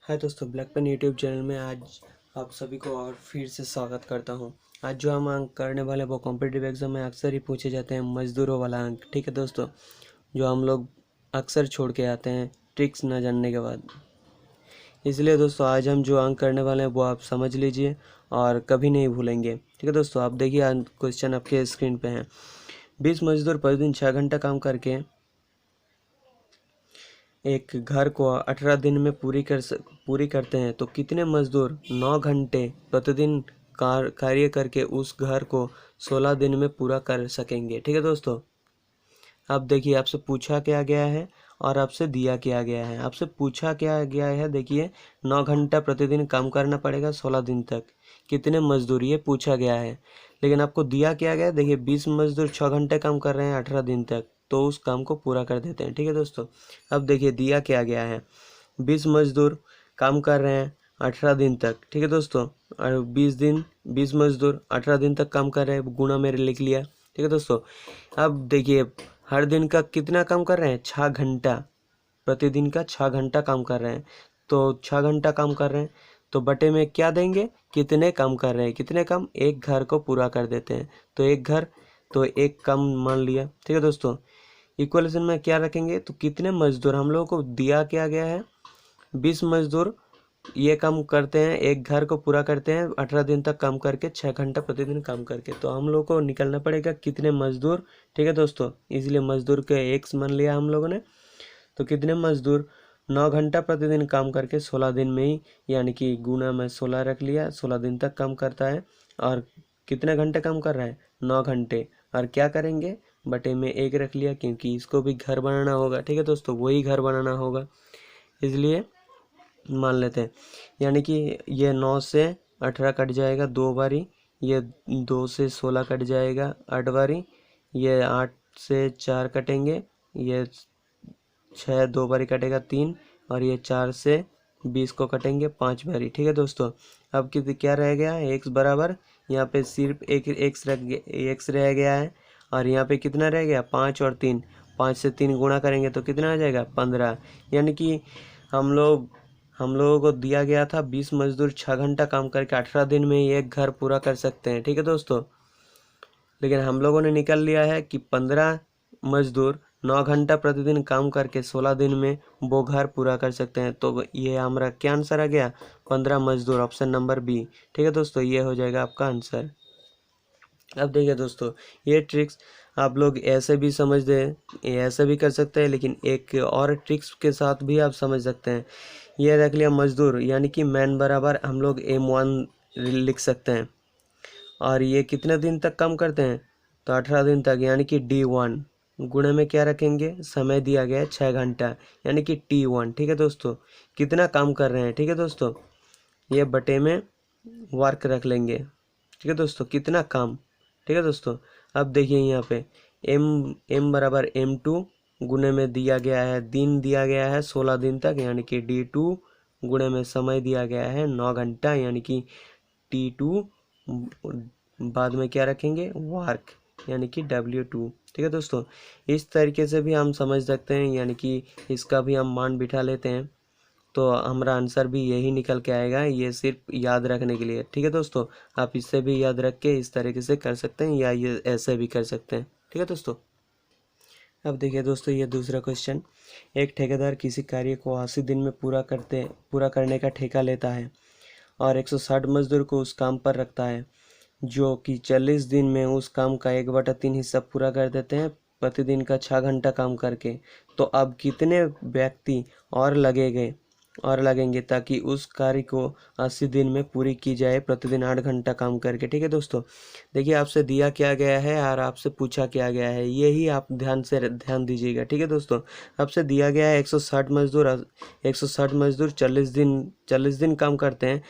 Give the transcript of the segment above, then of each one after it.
हाय दोस्तों, black pen YouTube channel में आज आप सभी को और फिर से स्वागत करता हूं। आज जो हम अंक करने वाले वो कॉम्पिटिटिव एग्जाम में अक्सर ही पूछे जाते हैं मजदूरों वाला अंक। ठीक है दोस्तों, जो हम लोग अक्सर छोड़ के आते हैं ट्रिक्स न जानने के बाद। इसलिए दोस्तों आज हम जो अंक करने वाले हैं वो आप समझ लीजिए और कभी नहीं भूलेंगे। ठीक है दोस्तों, आप देखिए क्वेश्चन आपके स्क्रीन पे है। 20 मजदूर प्रतिदिन 6 घंटा काम करके एक घर को 18 दिन में पूरी करते हैं तो कितने मजदूर 9 घंटे प्रतिदिन कार्य करके उस घर को 16 दिन में पूरा कर सकेंगे। ठीक है दोस्तों, अब देखिए आपसे पूछा क्या गया है और आपसे दिया क्या गया है। आपसे पूछा क्या गया है, देखिए 9 घंटा प्रतिदिन काम करना पड़ेगा 16 दिन तक, कितने मजदूर ये पूछा गया है। लेकिन आपको दिया क्या गया है, देखिए 20 मजदूर 6 घंटे काम कर रहे हैं 18 दिन तक, तो उस काम को पूरा कर देते हैं। ठीक है दोस्तों, अब देखिए दिया क्या गया है, 20 मजदूर काम कर रहे हैं 18 दिन तक। ठीक है दोस्तों, और 20 मजदूर 18 दिन तक काम कर रहे हैं, गुणा मेरे लिख लिया। ठीक है दोस्तों, अब देखिए हर दिन का कितना काम कर रहे हैं, 6 घंटा, प्रतिदिन का 6 घंटा काम कर रहे हैं। तो 6 घंटा काम कर रहे हैं तो बटे में क्या देंगे, कितने काम कर रहे हैं, कितने काम, एक घर को पूरा कर देते हैं। तो एक घर, तो एक काम मान लिया। ठीक है दोस्तों, इक्वेशन में क्या रखेंगे, तो कितने मजदूर, हम लोगों को दिया क्या गया है, 20 मजदूर ये काम करते हैं, एक घर को पूरा करते हैं 18 दिन तक काम करके, 6 घंटा प्रतिदिन काम करके। तो हम लोग को निकलना पड़ेगा कितने मजदूर। ठीक है दोस्तों, इसलिए मजदूर के एक्स मान लिया हम लोगों ने। तो कितने मजदूर 9 घंटा प्रतिदिन काम करके 16 दिन में ही, यानी कि गुना में 16 रख लिया, 16 दिन तक काम करता है। और कितने घंटे काम कर रहा है, 9 घंटे। और क्या करेंगे, बटे में 1 रख लिया, क्योंकि इसको भी घर बनाना होगा। ठीक है दोस्तों, वही घर बनाना होगा, इसलिए मान लेते हैं। यानी कि ये 9 से 18 कट जाएगा 2 बारी, ये 2 से 16 कट जाएगा 8 बारी, ये 8 से 4 कटेंगे, ये 6 2 बारी कटेगा 3, और ये 4 से 20 को कटेंगे 5 बारी। ठीक है दोस्तों, अब क्या रह गया, एक्स बराबर, यहाँ पे सिर्फ एक एक्स रह गया है, और यहाँ पे कितना रह गया, 5 और 3, 5 से 3 गुणा करेंगे तो कितना आ जाएगा, 15। यानी कि हम लोगों को दिया गया था 20 मजदूर 6 घंटा काम करके 18 दिन में ही एक घर पूरा कर सकते हैं। ठीक है दोस्तों, लेकिन हम लोगों ने निकल लिया है कि 15 मजदूर 9 घंटा प्रतिदिन काम करके 16 दिन में वो घर पूरा कर सकते हैं। तो ये हमारा क्या आंसर आ गया, 15 मजदूर, ऑप्शन नंबर बी। ठीक है दोस्तों, ये हो जाएगा आपका आंसर। अब देखिए दोस्तों, ये ट्रिक्स आप लोग ऐसे भी समझ दे, ऐसे भी कर सकते हैं, लेकिन एक और ट्रिक्स के साथ भी आप समझ सकते हैं। ये रख लिया मजदूर, यानी कि मैन बराबर हम लोग M1 लिख सकते हैं। और ये कितने दिन तक काम करते हैं, तो 18 दिन तक, यानी कि D1 गुणे में क्या रखेंगे, समय दिया गया है 6 घंटा, यानी कि T1। ठीक है दोस्तों, कितना काम कर रहे हैं। ठीक है दोस्तों, ये बटे में वर्क रख लेंगे। ठीक है दोस्तों, कितना काम। ठीक है दोस्तों, अब देखिए यहाँ पे M बराबर M2 गुणे में दिया गया है, दिन दिया गया है 16 दिन तक, यानी कि D2 गुणे में समय दिया गया है 9 घंटा, यानी कि T2, बाद में क्या रखेंगे, वर्क, यानी कि W2। ठीक है दोस्तों, इस तरीके से भी हम समझ सकते हैं, यानी कि इसका भी हम मान बिठा लेते हैं तो हमारा आंसर भी यही निकल के आएगा। ये सिर्फ याद रखने के लिए। ठीक है दोस्तों, आप इससे भी याद रख के इस तरीके से कर सकते हैं, या ये ऐसे भी कर सकते हैं। ठीक है दोस्तों, अब देखिए दोस्तों, ये दूसरा क्वेश्चन, एक ठेकेदार किसी कार्य को 80 दिन में पूरा करने का ठेका लेता है और 160 मजदूर को उस काम पर रखता है, जो कि 40 दिन में उस काम का 1/3 हिस्सा पूरा कर देते हैं, प्रतिदिन का 6 घंटा काम करके। तो अब कितने व्यक्ति और लगेंगे ताकि उस कार्य को 80 दिन में पूरी की जाए, प्रतिदिन 8 घंटा काम करके। ठीक है दोस्तों, देखिए आपसे दिया क्या गया है और आपसे पूछा क्या गया है, यही आप ध्यान दीजिएगा। ठीक है दोस्तों, आपसे दिया गया है 160 मजदूर 40 दिन काम करते हैं,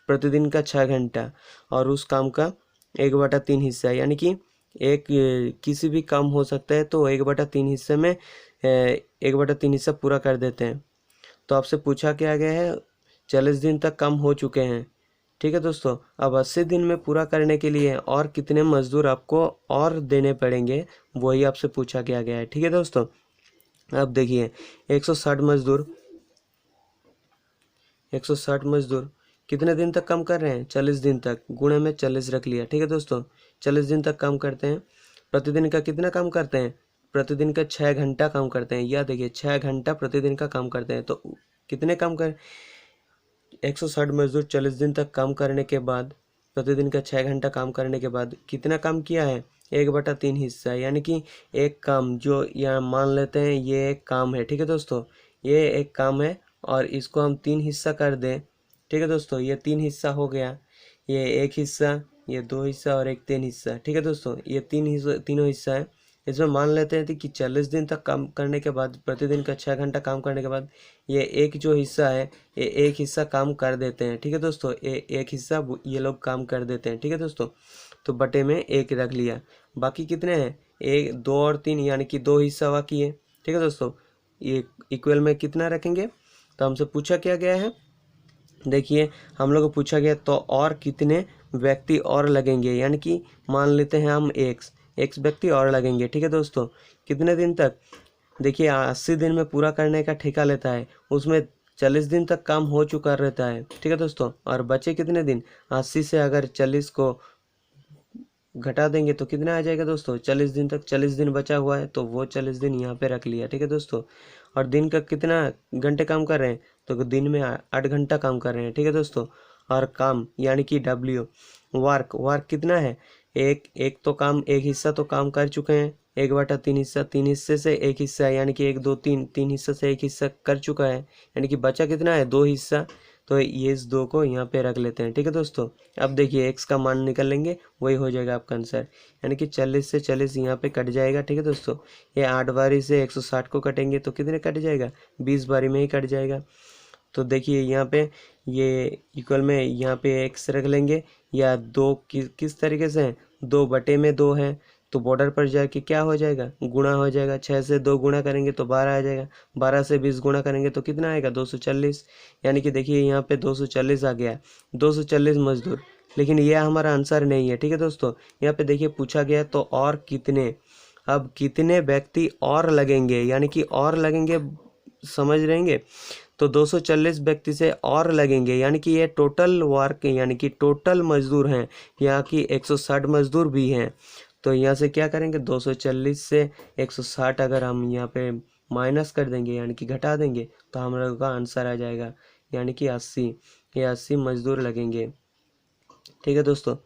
प्रतिदिन का 6 घंटा, और उस काम का 1/3 हिस्सा, यानी कि किसी भी काम हो सकता है तो 1/3 हिस्से में 1/3 हिस्सा पूरा कर देते हैं। तो आपसे पूछा क्या गया है, 40 दिन तक काम हो चुके हैं। ठीक है दोस्तों, अब 80 दिन में पूरा करने के लिए और कितने मजदूर आपको और देने पड़ेंगे, वही आपसे पूछा क्या गया है। ठीक है दोस्तों, अब देखिए 160 मजदूर 160 मजदूर कितने दिन तक काम कर रहे हैं? 40 दिन तक, गुणे में 40 रख लिया। ठीक है दोस्तों, 40 दिन तक काम करते हैं। प्रतिदिन का कितना काम करते हैं? प्रतिदिन का 6 घंटा काम करते हैं। यह देखिए 6 घंटा प्रतिदिन का काम करते हैं। तो कितने काम कर 160 मजदूर 40 दिन तक काम करने के बाद, प्रतिदिन का 6 घंटा काम करने के बाद कितना काम किया है? 1/3 हिस्सा, यानी कि एक काम, जो यहाँ मान लेते हैं ये एक काम है। ठीक है दोस्तों, ये एक काम है और इसको हम 3 हिस्सा कर दें। ठीक है दोस्तों, ये 3 हिस्सा हो गया, ये 1 हिस्सा, ये 2 हिस्सा और एक 3 हिस्सा। ठीक है दोस्तों, ये 3 हिस्सा, तीनों हिस्सा है। इसमें मान लेते हैं कि 40 दिन तक काम करने के बाद, प्रतिदिन का 6 घंटा काम करने के बाद, ये एक जो हिस्सा है, ये एक हिस्सा काम कर देते हैं। ठीक है दोस्तों, एक हिस्सा ये लोग काम कर देते हैं। ठीक है दोस्तों, तो बटे में 1 रख लिया। बाकी कितने हैं? 1, 2 और 3, यानी कि 2 हिस्सा बाकी है। ठीक है दोस्तों, ये इक्वल में कितना रखेंगे? तो हमसे पूछा क्या गया है, देखिए हम लोग को पूछा गया तो और कितने व्यक्ति और लगेंगे, यानी कि मान लेते हैं हम एक्स व्यक्ति और लगेंगे। ठीक है दोस्तों, कितने दिन तक? देखिए 80 दिन में पूरा करने का ठेका लेता है, उसमें 40 दिन तक काम हो चुका रहता है। ठीक है दोस्तों, और बचे कितने दिन? 80 से अगर 40 को घटा देंगे तो कितना आ जाएगा दोस्तों? 40 दिन तक 40 दिन बचा हुआ है, तो वो 40 दिन यहाँ पे रख लिया। ठीक है दोस्तों, और दिन का कितना घंटे काम कर रहे हैं? तो दिन में 8 घंटा काम कर रहे हैं। ठीक है दोस्तों, और काम यानी कि W, वर्क कितना है? एक तो काम, एक हिस्सा तो काम कर चुके हैं, 1/3 हिस्सा, 3 हिस्से से एक हिस्सा है, यानी कि 1, 2, 3 हिस्से से एक हिस्सा कर चुका है, यानी कि बचा कितना है? 2 हिस्सा। तो ये इस 2 को यहाँ पे रख लेते हैं। ठीक है दोस्तों, अब देखिए x का मान निकल लेंगे, वही हो जाएगा आपका आंसर, यानी कि 40 से 40 यहाँ पे कट जाएगा। ठीक है दोस्तों, ये 8 बारी से 160 को कटेंगे तो कितने कट जाएगा? 20 बारी में ही कट जाएगा। तो देखिए यहाँ पे ये इक्वल में यहाँ पे x रख लेंगे, या 2 किस तरीके से है? 2/2 है, तो बॉर्डर पर जाके क्या हो जाएगा? गुणा हो जाएगा। 6 से 2 गुणा करेंगे तो 12 आ जाएगा, 12 से 20 गुणा करेंगे तो कितना आएगा? 240, यानी कि देखिए यहाँ पे 240 आ गया, 240 मजदूर। लेकिन यह हमारा आंसर नहीं है। ठीक है दोस्तों, यहाँ पे देखिए पूछा गया तो और कितने, अब कितने व्यक्ति और लगेंगे, यानी कि और लगेंगे, समझ रहेंगे? तो 240 व्यक्ति से और लगेंगे, यानी कि ये टोटल वर्क, यानी कि टोटल मजदूर हैं, यहाँ की 160 मजदूर भी हैं। तो यहाँ से क्या करेंगे? 240 से 160 अगर हम यहाँ पे माइनस कर देंगे, यानी कि घटा देंगे, तो हम लोग का आंसर आ जाएगा, यानी कि 80। ये 80 मजदूर लगेंगे। ठीक है दोस्तों,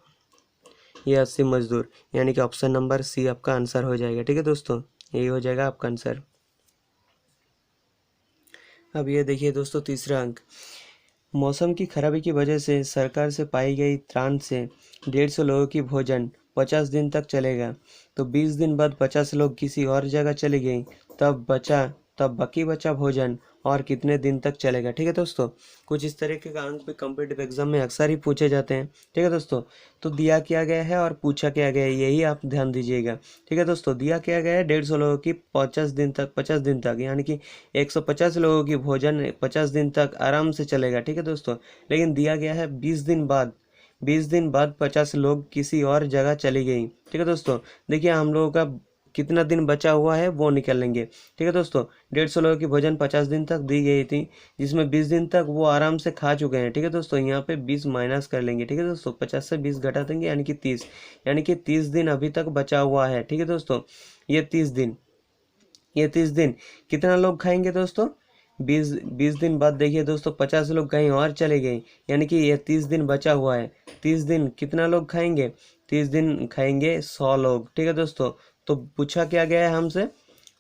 ये 80 मजदूर, यानी कि ऑप्शन नंबर सी आपका आंसर हो जाएगा। ठीक है दोस्तों, यही हो जाएगा आपका आंसर। अब ये देखिए दोस्तों, तीसरा अंक, मौसम की खराबी की वजह से सरकार से पाई गई त्राण से 150 लोगों की भोजन 50 दिन तक चलेगा। तो 20 दिन बाद 50 लोग किसी और जगह चली गई, तब बाकी बचा भोजन और कितने दिन तक चलेगा। ठीक है दोस्तों, कुछ इस तरीके का अंक भी कॉम्पिटिटिव एग्जाम में अक्सर ही पूछे जाते हैं। ठीक है दोस्तों, तो दिया क्या गया है और पूछा क्या गया है, यही आप ध्यान दीजिएगा। ठीक है दोस्तों, दिया क्या गया है? 150 लोगों की 50 दिन तक, यानी कि 150 लोगों की भोजन 50 दिन तक आराम से चलेगा। ठीक है दोस्तों, लेकिन दिया गया है 20 दिन बाद, 50 लोग किसी और जगह चली गई। ठीक है दोस्तों, देखिए हम लोगों का कितना दिन बचा हुआ है वो निकल लेंगे। ठीक है दोस्तों, 150 लोगों की भोजन 50 दिन तक दी गई थी, जिसमें 20 दिन तक वो आराम से खा चुके हैं। ठीक है दोस्तों, यहाँ पे 20 माइनस कर लेंगे। ठीक है दोस्तों, 50 से 20 घटा देंगे, यानी कि 30, यानी कि 30 दिन अभी तक बचा हुआ है। ठीक है दोस्तों, ये 30 दिन कितना लोग खाएंगे दोस्तों? 20 दिन बाद देखिए दोस्तों 50 लोग कहीं और चले गए, यानी कि ये 30 दिन बचा हुआ है। 30 दिन कितना लोग खाएंगे? 30 दिन खाएंगे 100 लोग। ठीक है दोस्तों, तो पूछा क्या गया है हमसे?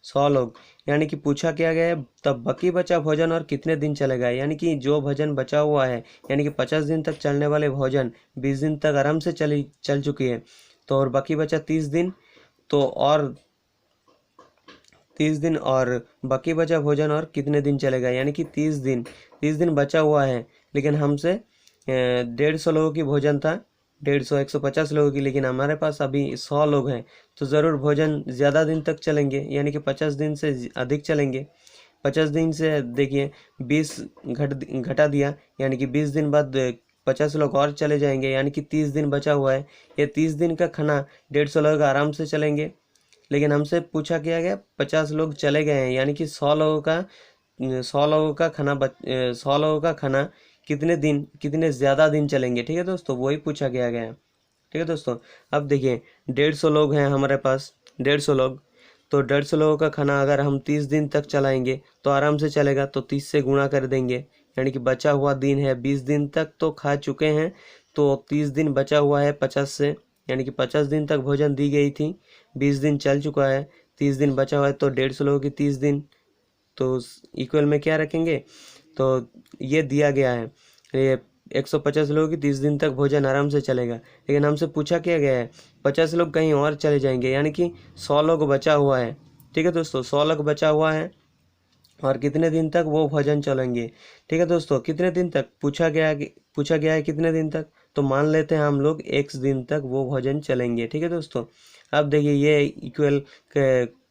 100 लोग, यानी कि पूछा क्या गया है? तब बाकी बचा भोजन और कितने दिन चलेगा, यानी कि जो भोजन बचा हुआ है, यानी कि 50 दिन तक चलने वाले भोजन 20 दिन तक आराम से चल चुकी है, तो और बाकी बचा 30 दिन, तो और 30 दिन और बाकी बचा भोजन और कितने दिन चलेगा, यानी कि 30 दिन बचा हुआ है। लेकिन हमसे 150 लोगों की भोजन था, 150 लोगों की, लेकिन हमारे पास अभी 100 लोग हैं, तो ज़रूर भोजन ज़्यादा दिन तक चलेंगे, यानी कि 50 दिन से अधिक चलेंगे। 50 दिन से देखिए 20 घटा दिया, यानी कि 20 दिन बाद 50 लोग और चले जाएंगे, यानी कि 30 दिन बचा हुआ है। ये 30 दिन का खाना 150 लोग आराम से चलेंगे, लेकिन हमसे पूछा क्या गया? 50 लोग चले गए हैं, यानी कि 100 लोगों का 100 लोगों का खाना 100 लोगों का खाना कितने ज़्यादा दिन चलेंगे। ठीक है दोस्तों, वही पूछा गया है। ठीक है दोस्तों, अब देखिए 150 लोग हैं हमारे पास, 150 लोग, तो 150 लोगों का खाना अगर हम 30 दिन तक चलाएंगे तो आराम से चलेगा। तो 30 से गुणा कर देंगे, यानी कि बचा हुआ दिन है 20 दिन तक तो खा चुके हैं, तो 30 दिन बचा हुआ है 50 से, यानी कि 50 दिन तक भोजन दी गई थी, 20 दिन चल चुका है, 30 दिन बचा हुआ है, तो 150 लोगों की 30 दिन, तो इक्वल में क्या रखेंगे, तो ये दिया गया है, ये 150 लोगों की 30 दिन तक भोजन आराम से चलेगा। लेकिन हमसे पूछा क्या गया है, 50 लोग कहीं और चले जाएंगे, यानी कि 100 लोग बचा हुआ है। ठीक है दोस्तों, 100 लोग बचा हुआ है और कितने दिन तक वो भोजन चलेंगे। ठीक है दोस्तों, कितने दिन तक पूछा गया है कितने दिन तक, तो मान लेते हैं हम लोग x दिन तक वो भोजन चलेंगे। ठीक है दोस्तों, अब देखिए ये इक्वल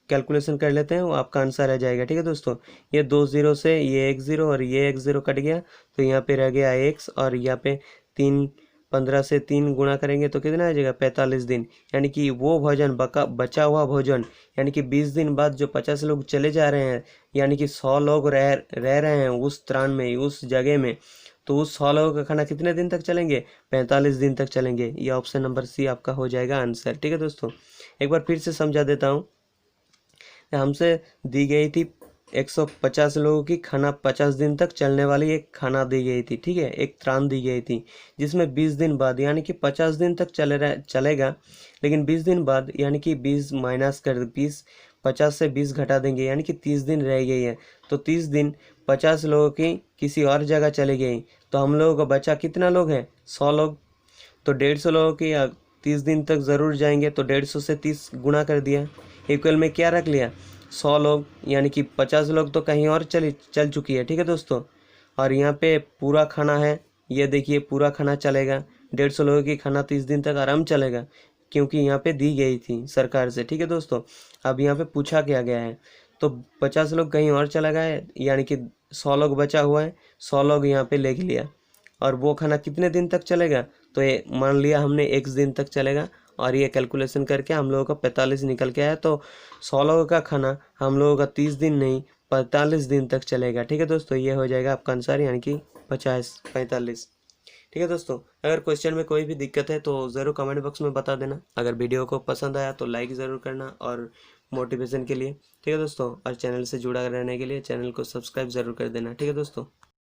कैलकुलेशन कर लेते हैं, वो आपका आंसर आ जाएगा। ठीक है दोस्तों, ये 2 0 से ये 1 0 और ये 1 0 कट गया, तो यहाँ पे रह गया x, और यहाँ पे 15 से 3 गुणा करेंगे तो कितना आ जाएगा 45 दिन, यानी कि वो भोजन बचा हुआ भोजन, यानी कि 20 दिन बाद जो 50 लोग चले जा रहे हैं, यानी कि 100 लोग रह रहे हैं उस त्राण में, उस जगह में, तो उस 100 लोगों का खाना कितने दिन तक चलेंगे, 45 दिन तक चलेंगे। ये ऑप्शन नंबर सी आपका हो जाएगा आंसर। ठीक है दोस्तों, एक बार फिर से समझा देता हूँ, हमसे दी गई थी 150 लोगों की खाना 50 दिन तक चलने वाली एक खाना दी गई थी। ठीक है, एक त्राण दी गई थी, जिसमें 20 दिन बाद, यानी कि 50 दिन तक चलेगा, लेकिन 20 दिन बाद यानी कि 20 माइनस कर 20, 50 से 20 घटा देंगे, यानी कि 30 दिन रह गई है, तो 30 दिन 50 लोगों की किसी और जगह चली गई, तो हम लोगों का बचा कितना लोग हैं, 100 लोग, तो 150 लोगों की 30 दिन तक ज़रूर जाएंगे, तो 150 से 30 गुणा कर दिया, इक्वल में क्या रख लिया 100 लोग, यानी कि 50 लोग तो कहीं और चल चुकी है। ठीक है दोस्तों, और यहाँ पे पूरा खाना है, ये देखिए पूरा खाना चलेगा, 150 लोगों की खाना 30 दिन तक आराम चलेगा, क्योंकि यहाँ पे दी गई थी सरकार से। ठीक है दोस्तों, अब यहाँ पे पूछा क्या गया है, तो 50 लोग कहीं और चला गया है, यानी कि 100 लोग बचा हुआ है, 100 लोग यहाँ पे ले लिया, और वो खाना कितने दिन तक चलेगा, तो ये मान लिया हमने x दिन तक चलेगा, और ये कैलकुलेशन करके हम लोगों का 45 निकल के आया, तो 100 लोगों का खाना हम लोगों का 30 दिन नहीं 45 दिन तक चलेगा। ठीक है दोस्तों, ये हो जाएगा आपका आंसर, यानी कि 45। ठीक है दोस्तों, अगर क्वेश्चन में कोई भी दिक्कत है तो ज़रूर कमेंट बॉक्स में बता देना। अगर वीडियो को पसंद आया तो लाइक ज़रूर करना, और मोटिवेशन के लिए। ठीक है दोस्तों, और चैनल से जुड़ा रहने के लिए चैनल को सब्सक्राइब ज़रूर कर देना। ठीक है दोस्तों।